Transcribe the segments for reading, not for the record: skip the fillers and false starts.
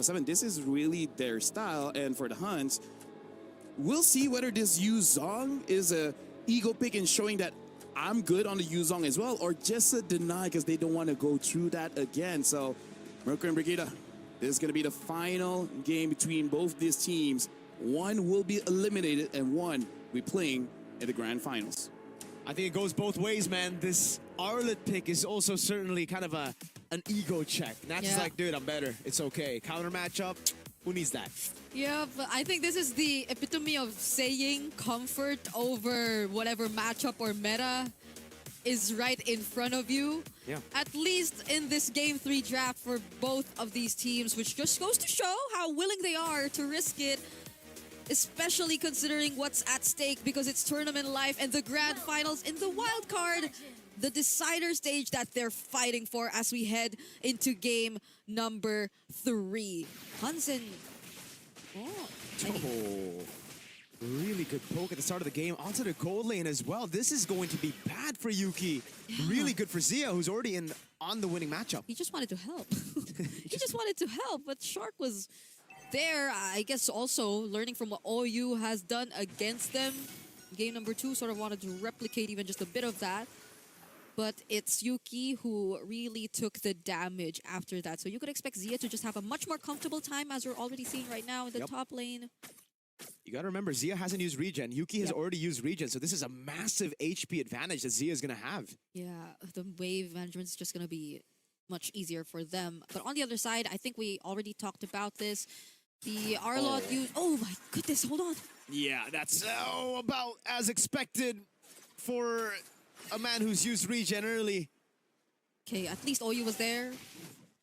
ALPHA7, this is really their style. And for the Huns, we'll see whether this Yu Zhong is a ego pick and showing that I'm good on the Yu Zhong as well, or just a deny because they don't want to go through that again. So Mercury and Brigida, this is going to be the final game between both these teams. One will be eliminated and one will be playing in the grand finals. I think it goes both ways, man. This Arlet pick is also certainly kind of an ego check. Nats is like, dude, I'm better. It's okay. Counter matchup, who needs that? Yeah, but I think this is the epitome of saying comfort over whatever matchup or meta is right in front of you. Yeah. At least in this Game 3 draft for both of these teams, which just goes to show how willing they are to risk it, especially considering what's at stake because it's tournament life and the grand finals in the wild card, the decider stage that they're fighting for as we head into game number 3. Hansen. Really good poke at the start of the game onto the gold lane as well. This is going to be bad for Yuki. Yeah. Really good for Zia, who's already on the winning matchup. He just wanted to help. He just wanted to help, but Shark was there, I guess, also learning from what OU has done against them. Game number 2 sort of wanted to replicate even just a bit of that. But it's Yuki who really took the damage after that. So you could expect Zia to just have a much more comfortable time as we're already seeing right now in the top lane. You gotta remember, Zia hasn't used regen. Yuki has already used regen, so this is a massive HP advantage that Zia is gonna have. Yeah, the wave management is just gonna be much easier for them. But on the other side, I think we already talked about this. The Arlot used... Oh my goodness, hold on. Yeah, that's about as expected for a man who's used regen early. Okay, at least OU was there.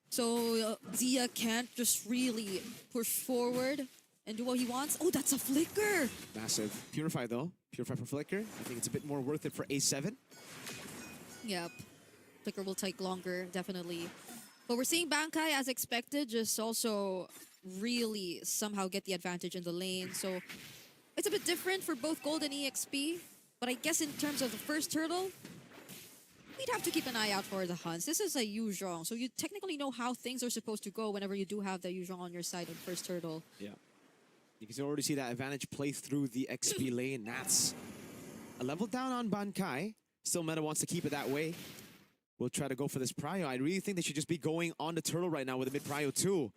So Zia can't just really push forward and do what he wants. Oh, that's a flicker. Massive. Purify though. Purify for flicker. I think it's a bit more worth it for A7. Yep. Flicker will take longer, definitely. But we're seeing Bankai as expected, just also really somehow get the advantage in the lane. So it's a bit different for both Gold and EXP. But I guess in terms of the first turtle, we'd have to keep an eye out for the Huns. This is a Yu Zhong, so you technically know how things are supposed to go whenever you do have the Yu Zhong on your side on first turtle. Yeah. You can already see that advantage play through the XP lane. Nats a level down on Bankai. Still meta wants to keep it that way. We'll try to go for this prio. I really think they should just be going on the turtle right now with a mid prio too.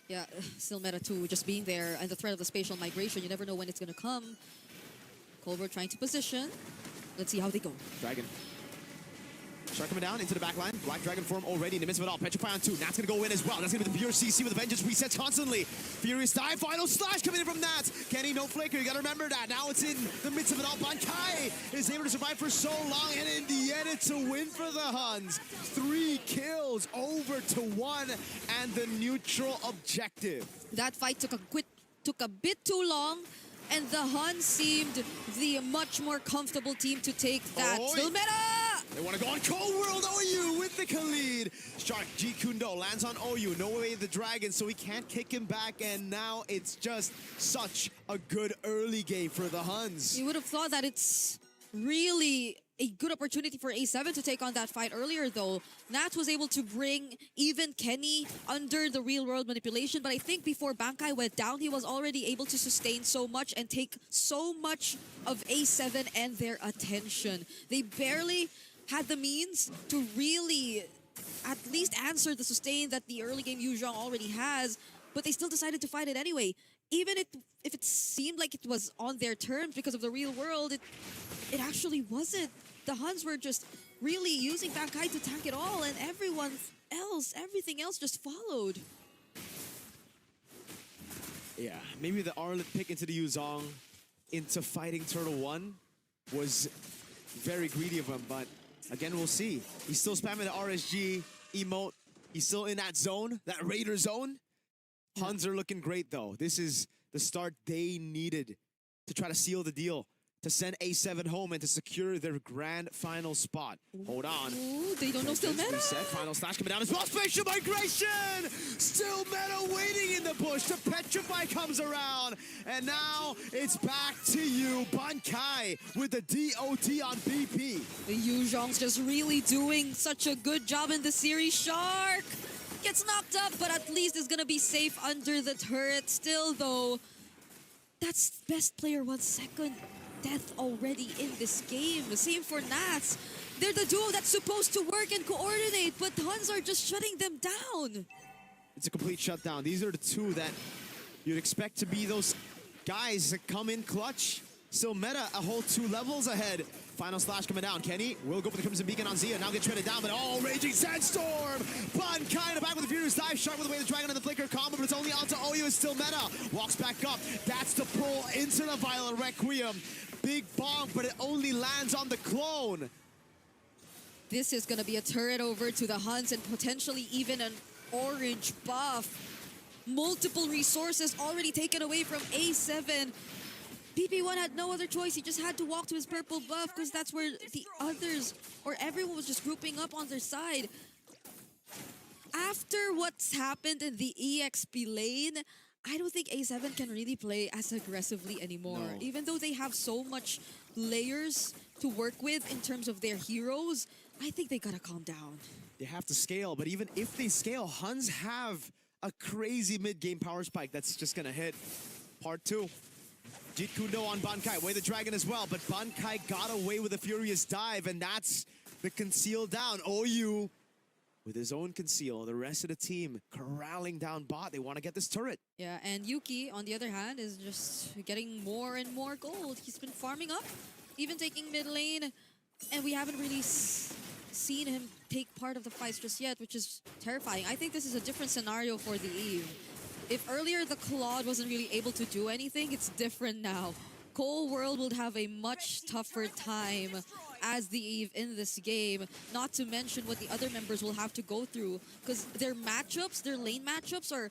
Yeah, still meta too, just being there and the threat of the spatial migration. You never know when it's going to come. Colbert trying to position. Let's see how they go. Dragon. Shark coming down into the back line. Black Dragon form already in the midst of it all. Petrify on 2. Nats gonna go in as well. That's gonna be the pure CC with the Vengeance resets constantly. Furious dive. Final slash coming in from Nats. Kenny, no flicker. You gotta remember that. Now it's in the midst of it all. Bankai is able to survive for so long, and in the end, it's a win for the Huns. 3 kills over to 1, and the neutral objective. That fight took a bit too long. And the Huns seemed the much more comfortable team to take that. Still meta! They want to go on Cold World OU with the Khalid. Shark G Kundo lands on OU. No way the Dragon, so he can't kick him back. And now it's just such a good early game for the Huns. You would have thought that it's really a good opportunity for A7 to take on that fight earlier, though. Nats was able to bring even Kenny under the real-world manipulation, but I think before Bankai went down, he was already able to sustain so much and take so much of A7 and their attention. They barely had the means to really at least answer the sustain that the early game Yu Zhong already has, but they still decided to fight it anyway. Even if it seemed like it was on their terms because of the real world, it actually wasn't. The Huns were just really using Bankai to tank it all, and everything else just followed. Yeah, maybe the Arlet pick into the Yu Zhong into fighting Turtle 1 was very greedy of him, but again, we'll see. He's still spamming the RSG emote. He's still in that zone, that Raider zone. Huns are looking great, though. This is the start they needed to try to seal the deal, to send A7 home and to secure their grand final spot. Hold on. Ooh, they don't know still meta. Reset, final slash coming down as well. Spatial migration! Still meta waiting in the bush. The Petrify comes around. And now it's back to you, Bankai, with the DOT on BP. The Yu Zhong's just really doing such a good job in the series. Shark Gets knocked up, but at least is gonna be safe under the turret. Still, though, that's best player 1 second death already in this game. The same for Nats. They're the duo that's supposed to work and coordinate, but Huns are just shutting them down. It's a complete shutdown. These are the two that you'd expect to be those guys that come in clutch. Still meta a whole 2 levels ahead. Final slash coming down. Kenny will go for the Crimson Beacon on Zia. Now gets shredded down, but Raging Sandstorm! Bankai in the back with the Furious Dive. Shark with the way the Dragon and the Flicker combo, but it's only onto OU. Is still meta. Walks back up. That's the pull into the Violet Requiem. Big bomb, but it only lands on the clone. This is gonna be a turret over to the Huns and potentially even an orange buff. Multiple resources already taken away from A7. PP1 had no other choice. He just had to walk to his purple buff because that's where the others, or everyone was just grouping up on their side. After what's happened in the EXP lane, I don't think A7 can really play as aggressively anymore. No. Even though they have so much layers to work with in terms of their heroes, I think they gotta calm down. They have to scale, but even if they scale, Huns have a crazy mid-game power spike that's just gonna hit. Part 2. Jeet Kundo on Bankai, way the Dragon as well, but Bankai got away with a Furious Dive, and that's the conceal down. OU with his own conceal, the rest of the team corralling down bot. They want to get this turret. Yeah, and Yuki, on the other hand, is just getting more and more gold. He's been farming up, even taking mid lane, and we haven't really seen him take part of the fights just yet, which is terrifying. I think this is a different scenario for the Eve. If earlier the Claude wasn't really able to do anything, it's different now. Cole World will have a much tougher time as the Eve in this game, not to mention what the other members will have to go through, because their matchups, their lane matchups are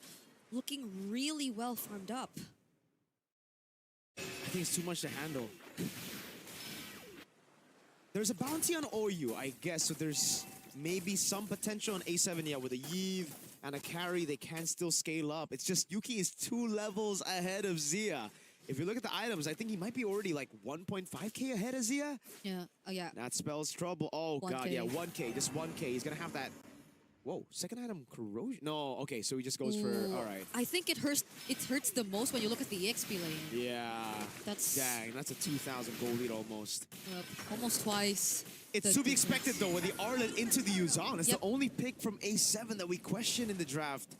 looking really well farmed up. I think it's too much to handle. There's a bounty on OU, I guess, so there's maybe some potential on A7, yeah, with a Yve and a carry, they can still scale up. It's just Yuki is 2 levels ahead of Zia. If you look at the items, I think he might be already like 1.5k ahead of Zia. Yeah, oh yeah. That spells trouble. Oh 1K. god, yeah, 1k, just 1k. He's gonna have that. Whoa, second item, corrosion. No, okay, so he just goes for, Ooh, all right. I think it hurts the most when you look at the EXP lane. Yeah, That's dang, that's a 2,000 gold lead almost. almost twice. It's to be expected though, with the Arlet into the Yuzan. It's Yep. the only pick from A7 that we question in the draft.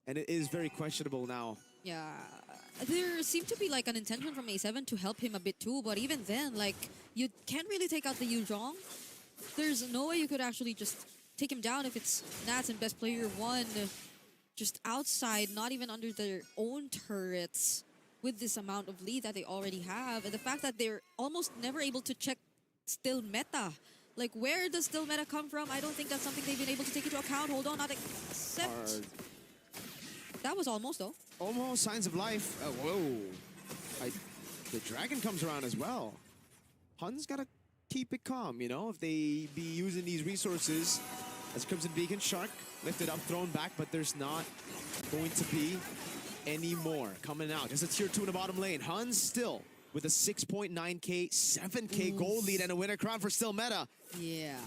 And it is very questionable now. Yeah, there seemed to be like an intention from A7 to help him a bit too, but even then, like, you can't really take out the Yuzhong. There's no way you could actually just take him down if it's Nats and best player 1 just outside, not even under their own turrets with this amount of lead that they already have. And the fact that they're almost never able to check still meta. Like, where does still meta come from? I don't think that's something they've been able to take into account. Hold on, not accept. Hard. That was almost though. Almost signs of life. Oh, whoa. The dragon comes around as well. Hun's gotta keep it calm, you know? If they be using these resources as Crimson Beacon, Shark lifted up, thrown back, but there's not going to be any more coming out. Just a tier 2 in the bottom lane. Hun still with a 6.9k, 7k gold lead and a winner crown for still meta. Yeah,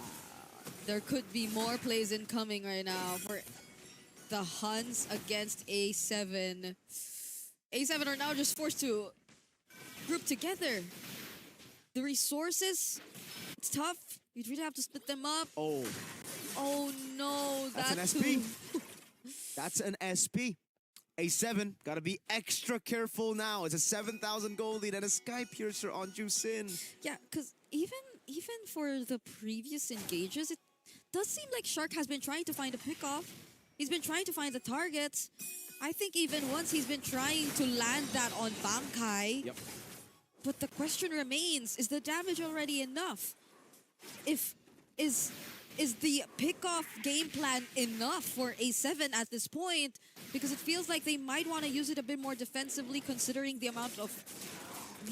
there could be more plays incoming right now for the Huns against A7. A7 are now just forced to group together. The resources, it's tough. You'd really have to split them up. Oh, Oh no, that's an SP. That's an SP. A7, gotta be extra careful now. It's a 7,000 gold lead and a Sky Piercer on Jusin. Yeah, because even for the previous engages, it does seem like Shark has been trying to find a pickoff. He's been trying to find the targets. I think even once he's been trying to land that on Bankai. Yep. But the question remains, is the damage already enough? Is the pickoff game plan enough for A7 at this point? Because it feels like they might want to use it a bit more defensively considering the amount of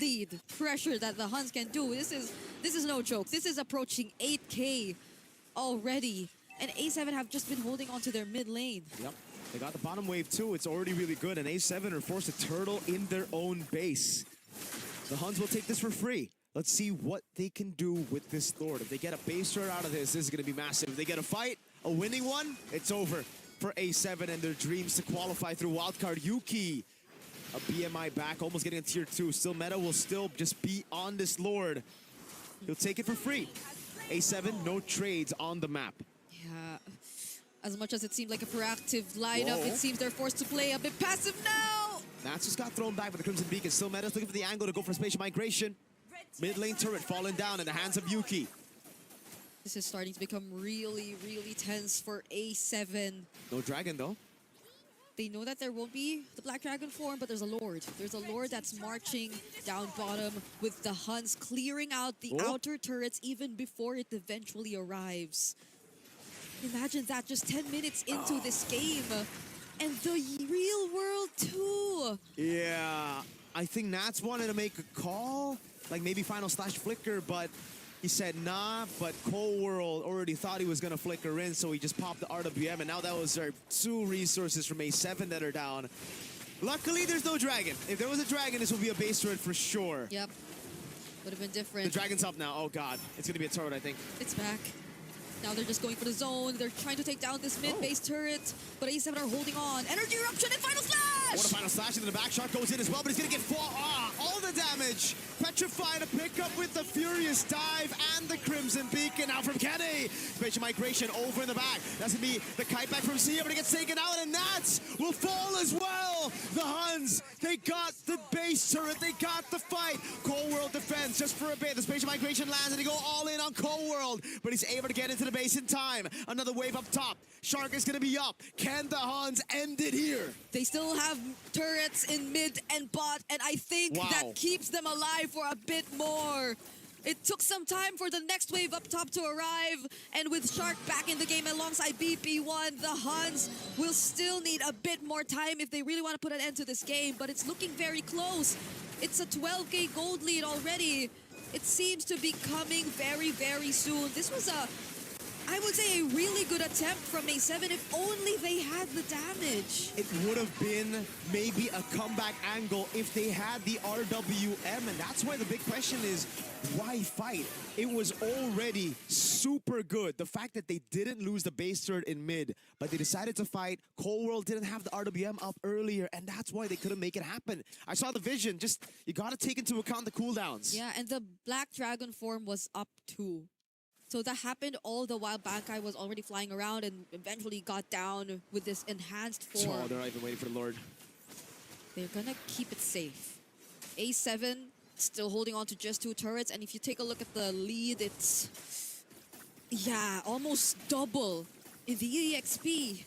lead pressure that the Huns can do. This is no joke. This is approaching 8k already. And A7 have just been holding on to their mid lane. Yep. They got the bottom wave too. It's already really good. And A7 are forced to turtle in their own base. The Huns will take this for free. Let's see what they can do with this Lord. If they get a base turret out of this, this is going to be massive. If they get a fight, a winning one, it's over. for A7 and their dreams to qualify through wildcard. Yuki, a BMI back, almost getting a tier 2. Still meta will still just be on this Lord. He'll take it for free. A7, no trades on the map. Yeah. As much as it seemed like a proactive lineup, Whoa. it seems they're forced to play a bit passive now. Nats just got thrown back with the Crimson Beacon. Still meta's looking for the angle to go for spatial migration. Mid lane turret falling down in the hands of Yuki. This is starting to become really, really tense for A7. No dragon though. They know that there won't be the Black Dragon form, but there's a Lord. There's a Lord that's marching down bottom with the Huns clearing out the outer turrets even before it eventually arrives. Imagine that just 10 minutes into this game. And the real world too. Yeah, I think Nats wanted to make a call, like maybe final slash flicker, but he said nah, but Cold World already thought he was gonna flicker in, so he just popped the RWM, and now that was our 2 resources from A7 that are down. Luckily, there's no dragon. If there was a dragon, this would be a base turret for sure. Yep. Would have been different. The dragon's up now. Oh god, it's gonna be a turret, I think. It's back. Now they're just going for the zone. They're trying to take down this mid-base turret, but A7 are holding on. Energy eruption and final slash! What a final slash into the back. Shark goes in as well, but he's gonna get all the damage. Petrified to pick up with the Furious Dive and the Crimson Beacon out from Kenny. Spatial migration over in the back. That's gonna be the kite back from Sia, but it gets taken out, and Nats will fall as well. The Huns, they got the base turret, they got the fight. Cold World defends just for a bit. The spatial migration lands, and they go all in on Cold World, but he's able to get into the base in time. Another wave up top. Shark is gonna be up. Can the Huns end it here? They still have turrets in mid and bot, and I think that keeps them alive for a bit more. It took some time for the next wave up top to arrive, and with Shark back in the game alongside BP1, the Huns will still need a bit more time if they really want to put an end to this game, but it's looking very close. It's a 12k gold lead already. It seems to be coming very, very soon. This was I would say, a really good attempt from A7 if only they had the damage. It would have been maybe a comeback angle if they had the RWM, and that's why the big question is, why fight? It was already super good. The fact that they didn't lose the base turret in mid, but they decided to fight. Cold World didn't have the RWM up earlier, and that's why they couldn't make it happen. I saw the vision. Just, you gotta take into account the cooldowns. Yeah, and the Black Dragon form was up too. So that happened all the while Bankai was already flying around and eventually got down with this enhanced form. Oh, they're not even waiting for the Lord. They're gonna keep it safe. A7 still holding on to just 2 turrets, and if you take a look at the lead, it's, yeah, almost double in the EXP.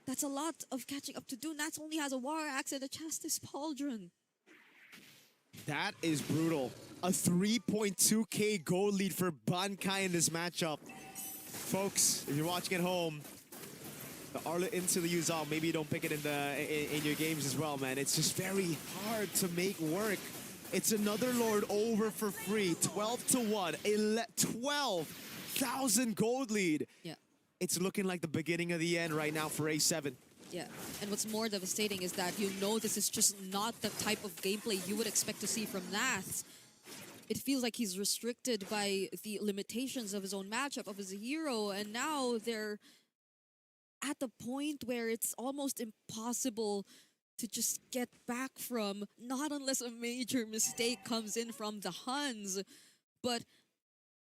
That's a lot of catching up to do. Nats only has a War Axe and a Chastis Pauldron. That is brutal. A 3.2k gold lead for Bankai in this matchup. Folks, if you're watching at home, the Arlet into the Yuzal, maybe you don't pick it in your games as well, man. It's just very hard to make work. It's another Lord over for free. 12-1, 12,000 gold lead. Yeah. It's looking like the beginning of the end right now for A7. Yeah, and what's more devastating is that you know this is just not the type of gameplay you would expect to see from Nats. It feels like he's restricted by the limitations of his own matchup, of his hero, and now they're at the point where it's almost impossible to just get back from, not unless a major mistake comes in from the Huns. But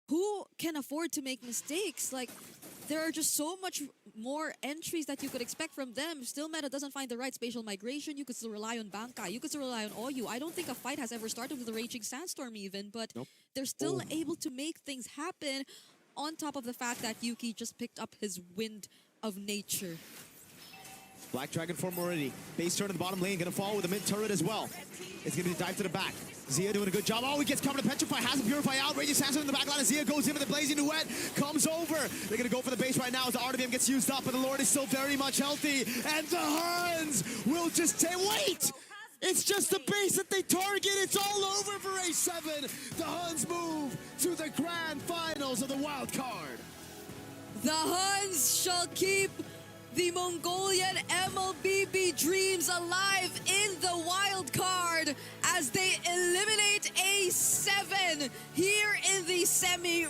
who can afford to make mistakes? Like, there are just so much more entries that you could expect from them. Still meta doesn't find the right spatial migration. You could still rely on Bankai. You could still rely on Oyu. I don't think a fight has ever started with the Raging Sandstorm even, but they're still able to make things happen on top of the fact that Yuki just picked up his Wind of Nature. Black Dragon form already. Base turn in the bottom lane, gonna fall with a mid turret as well. It's gonna be a dive to the back. Zia doing a good job. Oh, he gets covered to Petrify, has him Purify out. Raging Sandstorm in the back line, and Zia goes in with the Blazing Duet, comes over. They're gonna go for the base right now as the RWM gets used up, but the Lord is still very much healthy. And the Huns will just take, wait! It's just the base that they target. It's all over for A7. The Huns move to the grand finals of the wild card. The Huns shall keep the Mongolian MLBB dreams alive in the wild card as they eliminate A7 here in the semi